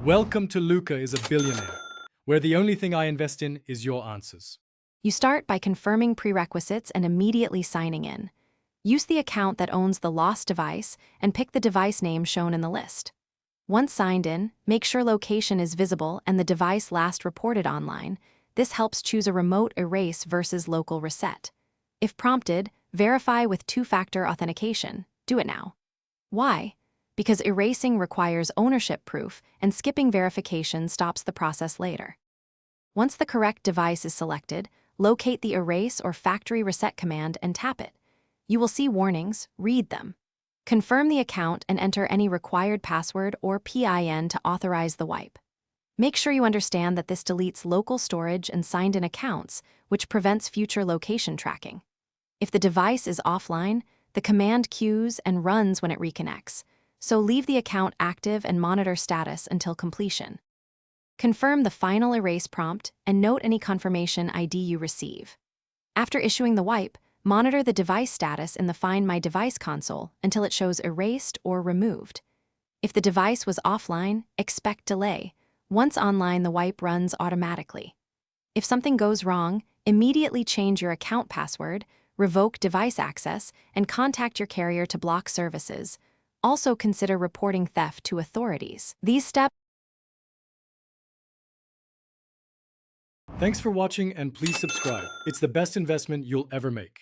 Welcome to Luca is a Billionaire, where the only thing I invest in is your answers. You start by confirming prerequisites and immediately signing in. Use the account that owns the lost device and pick the device name shown in the list. Once signed in, make sure location is visible and the device last reported online. This helps choose a remote erase versus local reset. If prompted, verify with two-factor authentication. Do it now. Why? Because erasing requires ownership proof and skipping verification stops the process later. Once the correct device is selected, locate the erase or factory reset command and tap it. You will see warnings, read them. Confirm the account and enter any required password or PIN to authorize the wipe. Make sure you understand that this deletes local storage and signed-in accounts, which prevents future location tracking. If the device is offline, the command queues and runs when it reconnects, so leave the account active and monitor status until completion. Confirm the final erase prompt and note any confirmation ID you receive. After issuing the wipe, monitor the device status in the Find My Device console until it shows erased or removed. If the device was offline, expect delay. Once online, the wipe runs automatically. If something goes wrong, immediately change your account password, revoke device access, and contact your carrier to block services. Also consider reporting theft to authorities. These steps. Thanks for watching and please subscribe. It's the best investment you'll ever make.